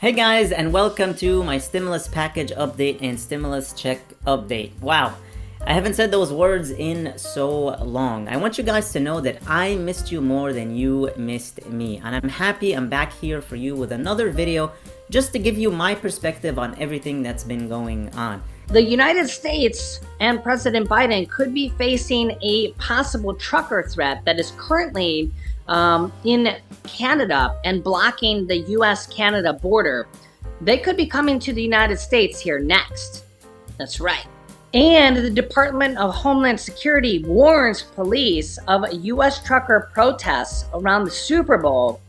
Hey guys, and welcome to my stimulus package update and stimulus check update. Wow, I haven't said those words in so long. I want you guys to know that I missed you more than you missed me, and I'm happy I'm back here for you with another video just to give you my perspective on everything that's been going on. The United States and President Biden could be facing a possible trucker threat that is currently in Canada and blocking the US-Canada border. They could be coming to the United States here next. That's right. And the Department of Homeland Security warns police of US trucker protests around the Super Bowl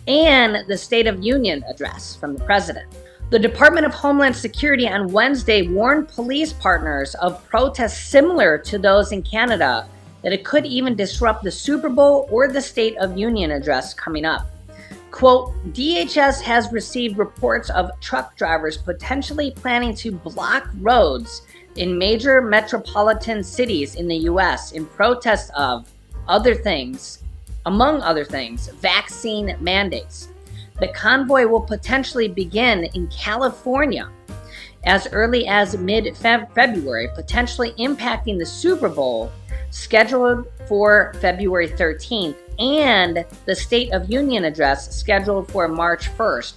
and the State of Union address from the president. The Department of Homeland Security on Wednesday warned police partners of protests similar to those in Canada, that it could even disrupt the Super Bowl or the State of Union address coming up. Quote, DHS has received reports of truck drivers potentially planning to block roads in major metropolitan cities in the U.S. in protest of among other things, vaccine mandates. The convoy will potentially begin in California as early as mid-February, potentially impacting the Super Bowl scheduled for February 13th and the State of Union address scheduled for March 1st,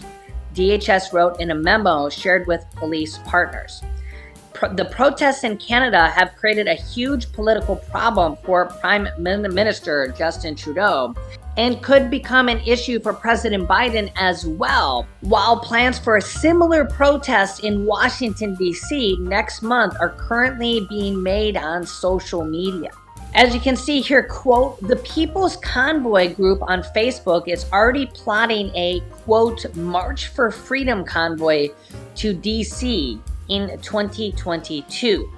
DHS wrote in a memo shared with police partners. The protests in Canada have created a huge political problem for Prime Minister Justin Trudeau and could become an issue for President Biden as well, while plans for a similar protest in Washington, D.C. next month are currently being made on social media. As you can see here, quote, the People's Convoy group on Facebook is already plotting a, quote, March for Freedom convoy to D.C. in 2022.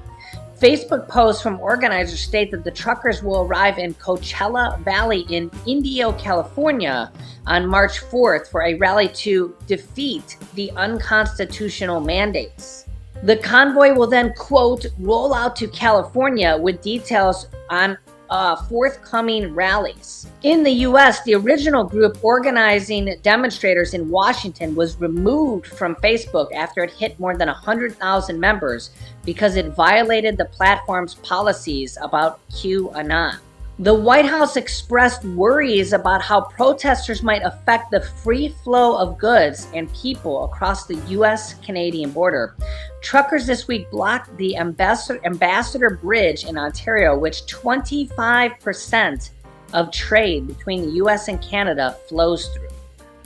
Facebook posts from organizers state that the truckers will arrive in Coachella Valley in Indio, California on March 4th for a rally to defeat the unconstitutional mandates. The convoy will then, quote, roll out to California with details on forthcoming rallies. In the U.S., the original group organizing demonstrators in Washington was removed from Facebook after it hit more than 100,000 members because it violated the platform's policies about QAnon. The White House expressed worries about how protesters might affect the free flow of goods and people across the U.S.-Canadian border. Truckers this week blocked the Ambassador Bridge in Ontario, which 25% of trade between the U.S. and Canada flows through.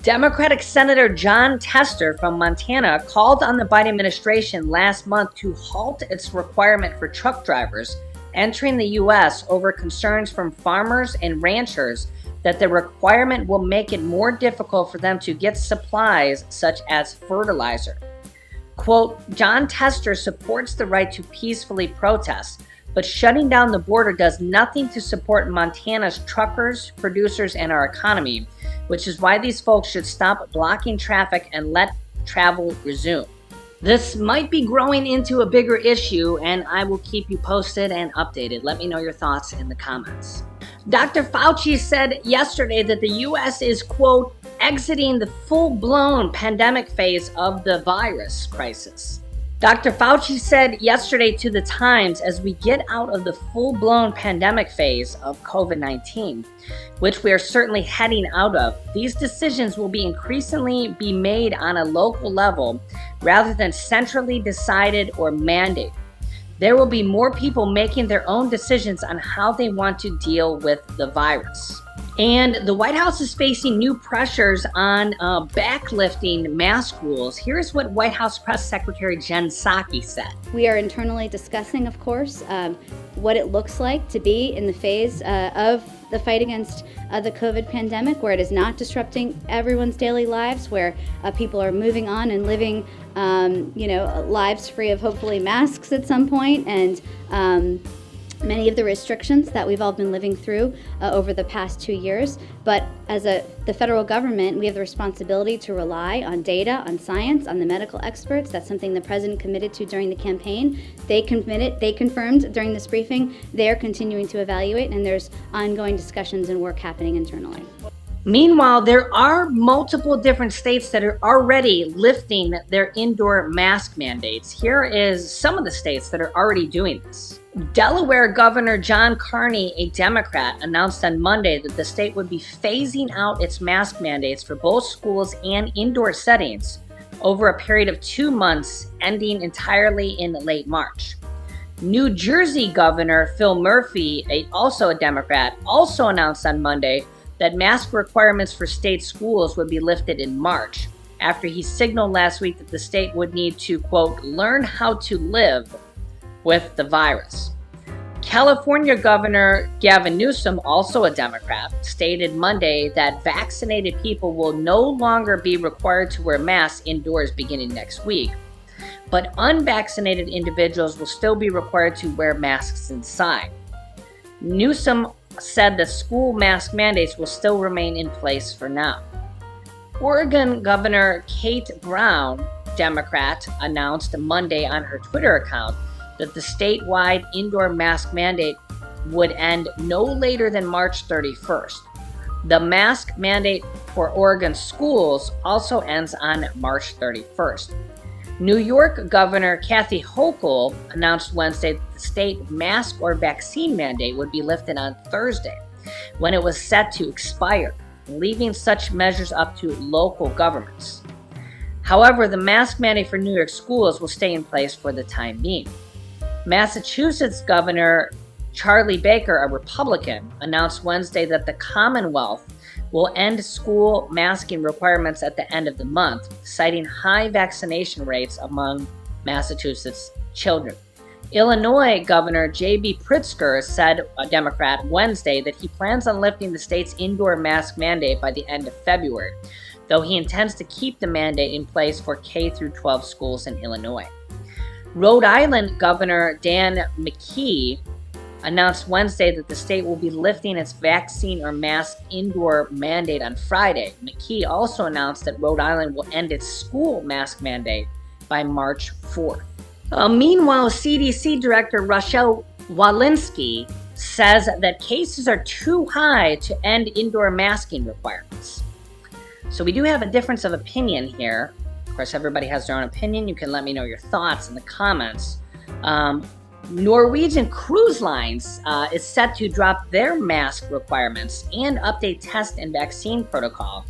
Democratic Senator Jon Tester from Montana called on the Biden administration last month to halt its requirement for truck drivers entering the U.S. over concerns from farmers and ranchers that the requirement will make it more difficult for them to get supplies such as fertilizer. Quote, Jon Tester supports the right to peacefully protest, but shutting down the border does nothing to support Montana's truckers, producers, and our economy, which is why these folks should stop blocking traffic and let travel resume. This might be growing into a bigger issue, and I will keep you posted and updated. Let me know your thoughts in the comments. Dr. Fauci said yesterday that the U.S. is, quote, exiting the full-blown pandemic phase of the virus crisis. Dr. Fauci said yesterday to the Times, as we get out of the full-blown pandemic phase of COVID-19, which we are certainly heading out of, these decisions will be increasingly be made on a local level rather than centrally decided or mandated. There will be more people making their own decisions on how they want to deal with the virus. And the White House is facing new pressures on backlifting mask rules. Here's what White House Press Secretary Jen Psaki said. We are internally discussing, of course, what it looks like to be in the phase of the fight against the COVID pandemic, where it is not disrupting everyone's daily lives, where people are moving on and living, lives free of hopefully masks at some point, and many of the restrictions that we've all been living through over the past 2 years. But as the federal government, we have the responsibility to rely on data, on science, on the medical experts. That's something the president committed to during the campaign. They confirmed during this briefing, they're continuing to evaluate, and there's ongoing discussions and work happening internally. Meanwhile, there are multiple different states that are already lifting their indoor mask mandates. Here is some of the states that are already doing this. Delaware Governor John Carney, a Democrat, announced on Monday that the state would be phasing out its mask mandates for both schools and indoor settings over a period of 2 months, ending entirely in late March. New Jersey Governor Phil Murphy, also a Democrat, also announced on Monday that mask requirements for state schools would be lifted in March, after he signaled last week that the state would need to, quote, learn how to live with the virus. California Governor Gavin Newsom, also a Democrat, stated Monday that vaccinated people will no longer be required to wear masks indoors beginning next week, but unvaccinated individuals will still be required to wear masks inside. Newsom said that school mask mandates will still remain in place for now. Oregon Governor Kate Brown, Democrat, announced Monday on her Twitter account that the statewide indoor mask mandate would end no later than March 31st. The mask mandate for Oregon schools also ends on March 31st. New York Governor Kathy Hochul announced Wednesday that the state mask or vaccine mandate would be lifted on Thursday, when it was set to expire, leaving such measures up to local governments. However, the mask mandate for New York schools will stay in place for the time being. Massachusetts Governor Charlie Baker, a Republican, announced Wednesday that the Commonwealth will end school masking requirements at the end of the month, citing high vaccination rates among Massachusetts children. Illinois Governor J.B. Pritzker said, a Democrat, Wednesday that he plans on lifting the state's indoor mask mandate by the end of February, though he intends to keep the mandate in place for K-12 schools in Illinois. Rhode Island Governor Dan McKee announced Wednesday that the state will be lifting its vaccine or mask indoor mandate on Friday. McKee also announced that Rhode Island will end its school mask mandate by March 4th. Meanwhile, CDC Director Rochelle Walensky says that cases are too high to end indoor masking requirements. So we do have a difference of opinion here. Of course, everybody has their own opinion. You can let me know your thoughts in the comments. Norwegian Cruise Lines is set to drop their mask requirements and update test and vaccine protocol.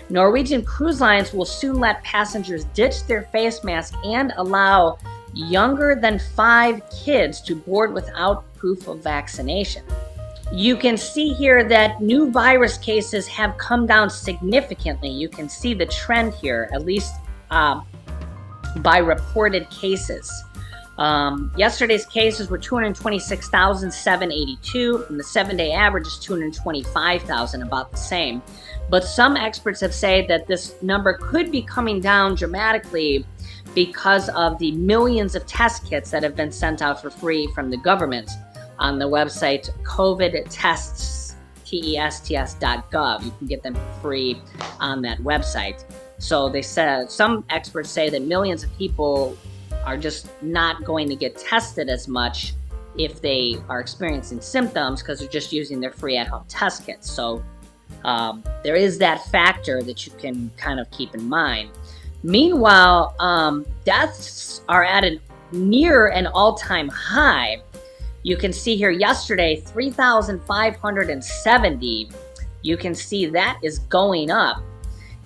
Norwegian Cruise Lines will soon let passengers ditch their face mask and allow younger than 5 kids to board without proof of vaccination. You can see here that new virus cases have come down significantly. You can see the trend here, at least by reported cases. Yesterday's cases were 226,782, and the 7-day average is 225,000, about the same. But some experts have said that this number could be coming down dramatically because of the millions of test kits that have been sent out for free from the government on the website covidtests.tests.gov. You can get them free on that website. So they said, some experts say that millions of people are just not going to get tested as much if they are experiencing symptoms because they're just using their free at-home test kits. So there is that factor that you can kind of keep in mind. Meanwhile, deaths are at near an all-time high. You can see here yesterday, 3,570. You can see that is going up.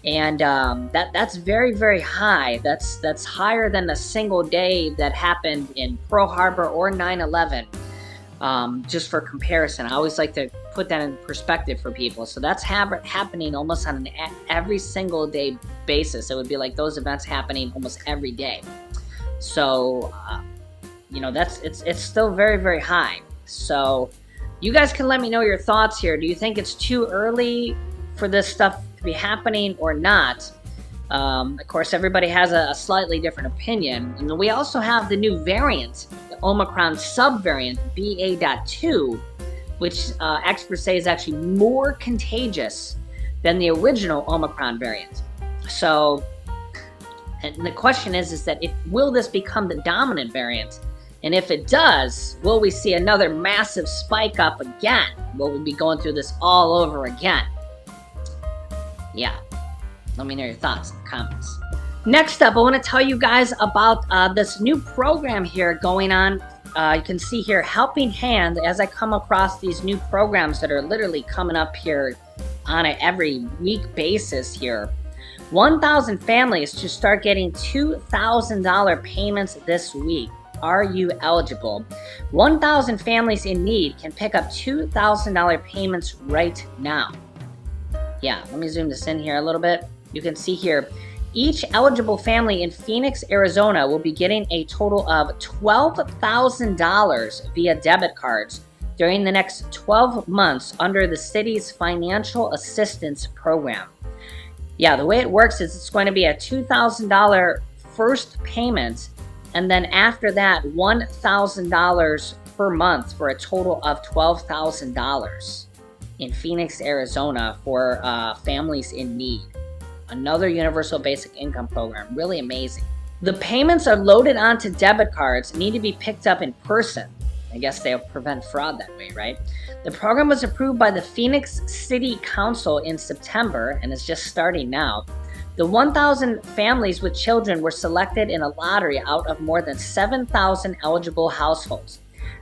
And that's very, very high. That's higher than a single day that happened in Pearl Harbor or 9/11. Just for comparison, I always like to put that in perspective for people. So that's happening almost on an every single day basis. It would be like those events happening almost every day. So it's still very, very high. So you guys can let me know your thoughts here. Do you think it's too early for this stuff to be happening or not? Of course, everybody has a slightly different opinion. And we also have the new variant, the Omicron subvariant, BA.2, which experts say is actually more contagious than the original Omicron variant. So, and the question is that will this become the dominant variant? And if it does, will we see another massive spike up again? Will we be going through this all over again? Yeah, let me know your thoughts in the comments. Next up, I want to tell you guys about this new program here going on. You can see here, Helping Hand, as I come across these new programs that are literally coming up here on an every week basis here. 1,000 families to start getting $2,000 payments this week. Are you eligible? 1,000 families in need can pick up $2,000 payments right now. Yeah, let me zoom this in here a little bit. You can see here, each eligible family in Phoenix, Arizona will be getting a total of $12,000 via debit cards during the next 12 months under the city's financial assistance program. Yeah, the way it works is it's going to be a $2,000 first payment, and then after that, $1,000 per month for a total of $12,000 in Phoenix, Arizona for families in need. Another universal basic income program, really amazing. The payments are loaded onto debit cards, need to be picked up in person. I guess they'll prevent fraud that way, right? The program was approved by the Phoenix City Council in September and is just starting now. The 1,000 families with children were selected in a lottery out of more than 7,000 eligible households.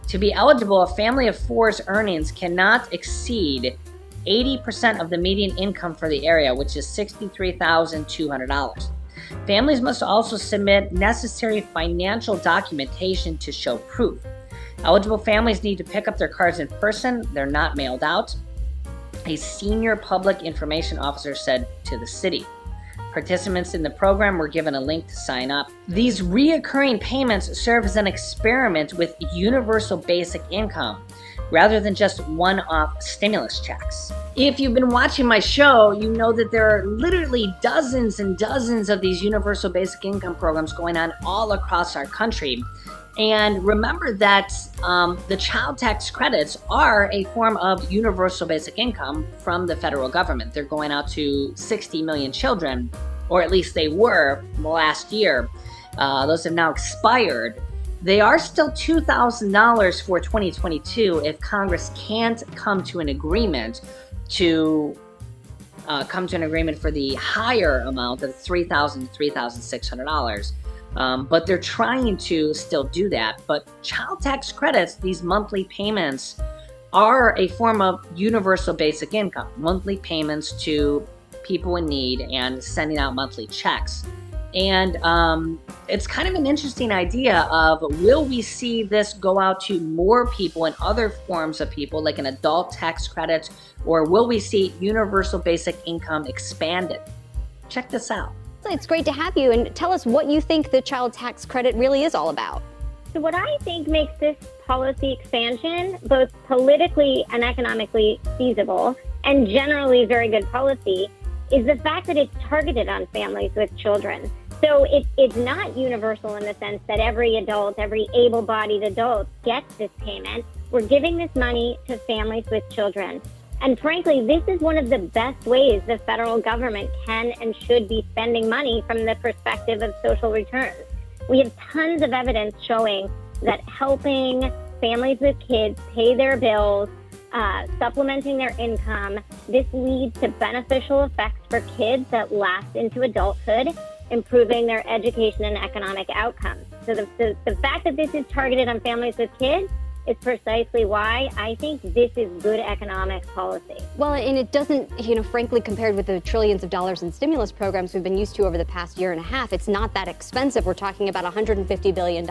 To be eligible, a family of four's earnings cannot exceed 80% of the median income for the area, which is $63,200. Families must also submit necessary financial documentation to show proof. Eligible families need to pick up their cards in person. They're not mailed out, a senior public information officer said to the city. Participants in the program were given a link to sign up. These reoccurring payments serve as an experiment with universal basic income rather than just one-off stimulus checks. If you've been watching my show, you know that there are literally dozens and dozens of these universal basic income programs going on all across our country. And remember that the child tax credits are a form of universal basic income from the federal government. They're going out to 60 million children, or at least they were last year. Those have now expired. They are still $2,000 for 2022 if Congress can't come to an agreement for the higher amount of $3,000 to $3,600. But they're trying to still do that. But child tax credits, these monthly payments, are a form of universal basic income. Monthly payments to people in need and sending out monthly checks. And it's kind of an interesting idea of, will we see this go out to more people and other forms of people, like an adult tax credit, or will we see universal basic income expanded? Check this out. It's great to have you, and tell us what you think the child tax credit really is all about. So what I think makes this policy expansion both politically and economically feasible and generally very good policy is the fact that it's targeted on families with children. So it's not universal in the sense that every adult, every able-bodied adult gets this payment. We're giving this money to families with children. And frankly, this is one of the best ways the federal government can and should be spending money from the perspective of social returns. We have tons of evidence showing that helping families with kids pay their bills, supplementing their income, this leads to beneficial effects for kids that last into adulthood, improving their education and economic outcomes. So the fact that this is targeted on families with kids is precisely why I think this is good economic policy. Well, and it doesn't, frankly, compared with the trillions of dollars in stimulus programs we've been used to over the past year and a half, it's not that expensive. We're talking about $150 billion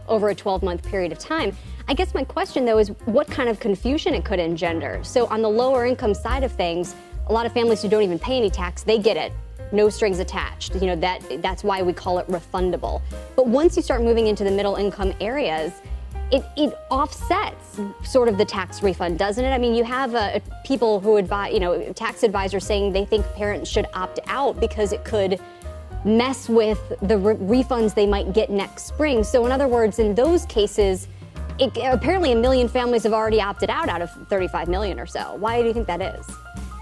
over a 12-month period of time. I guess my question, though, is what kind of confusion it could engender. So on the lower income side of things, a lot of families who don't even pay any tax, they get it. No strings attached. That's why we call it refundable. But once you start moving into the middle income areas, it offsets sort of the tax refund, doesn't it? I mean, you have people who advise, tax advisors saying they think parents should opt out because it could mess with the refunds they might get next spring. So in other words, in those cases, apparently 1 million families have already opted out of 35 million or so. Why do you think that is?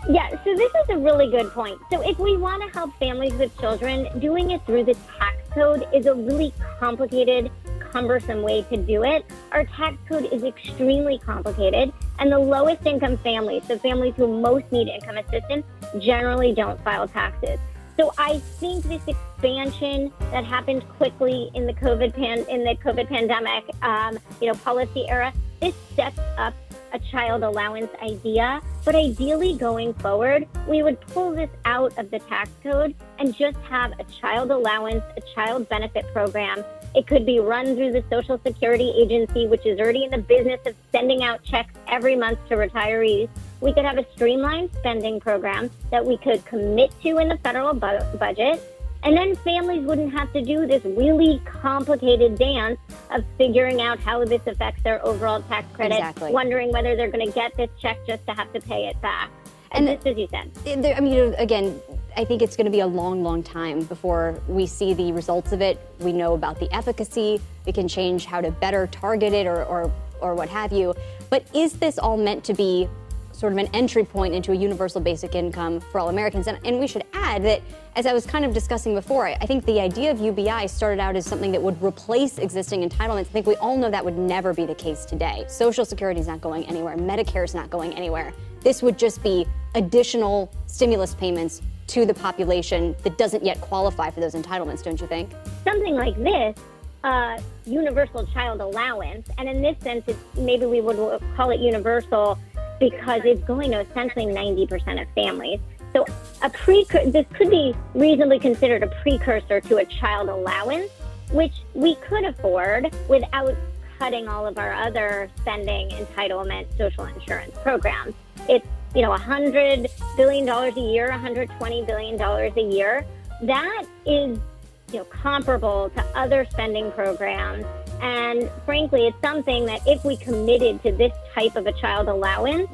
Yeah, so this is a really good point. So if we want to help families with children, doing it through the tax code is a really complicated, cumbersome way to do it. Our tax code is extremely complicated, and the lowest income families, the families who most need income assistance, generally don't file taxes. So I think this expansion that happened quickly in the COVID pandemic, policy era, this sets up a child allowance idea. But ideally, going forward, we would pull this out of the tax code and just have a child allowance, a child benefit program. It could be run through the Social Security Agency, which is already in the business of sending out checks every month to retirees. We could have a streamlined spending program that we could commit to in the federal budget. And then families wouldn't have to do this really complicated dance of figuring out how this affects their overall tax credit, Exactly. wondering whether they're going to get this check just to have to pay it back. And just as you said. Again, I think it's going to be a long, long time before we see the results of it. We know about the efficacy. We can change how to better target it or what have you. But is this all meant to be sort of an entry point into a universal basic income for all Americans? And we should add that, as I was kind of discussing before, I think the idea of UBI started out as something that would replace existing entitlements. I think we all know that would never be the case today. Social Security is not going anywhere. Medicare is not going anywhere. This would just be additional stimulus payments to the population that doesn't yet qualify for those entitlements, don't you think? Something like this, universal child allowance, and in this sense, maybe we would call it universal because it's going to essentially 90% of families. So this could be reasonably considered a precursor to a child allowance, which we could afford without cutting all of our other spending, entitlement, social insurance programs. It's $100 billion a year, $120 billion a year. That is comparable to other spending programs. And frankly, it's something that if we committed to this type of a child allowance,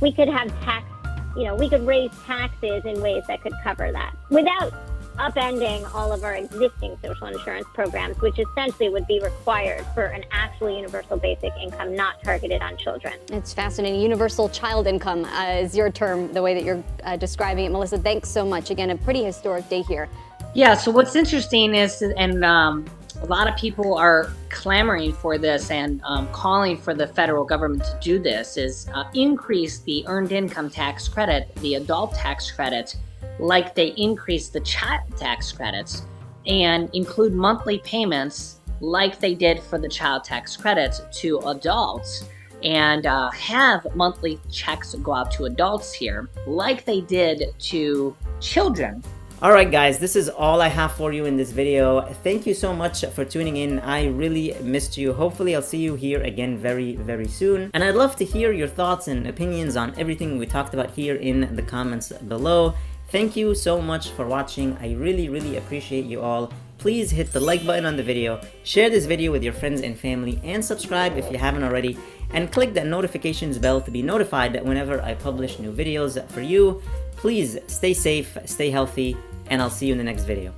we could have we could raise taxes in ways that could cover that without upending all of our existing social insurance programs, which essentially would be required for an actual universal basic income not targeted on children. It's fascinating. Universal child income is your term, the way that you're describing it. Melissa, thanks so much. Again, a pretty historic day here. Yeah, so what's interesting is, and a lot of people are clamoring for this and calling for the federal government to do this, is increase the earned income tax credit, the adult tax credit, like they increased the child tax credits, and include monthly payments like they did for the child tax credits to adults, and have monthly checks go out to adults here like they did to children. Alright guys, this is all I have for you in this video. Thank you so much for tuning in. I really missed you. Hopefully I'll see you here again very, very soon. And I'd love to hear your thoughts and opinions on everything we talked about here in the comments below. Thank you so much for watching. I really, really appreciate you all. Please hit the like button on the video, share this video with your friends and family, and subscribe if you haven't already, and click that notifications bell to be notified that whenever I publish new videos for you. Please stay safe, stay healthy, and I'll see you in the next video.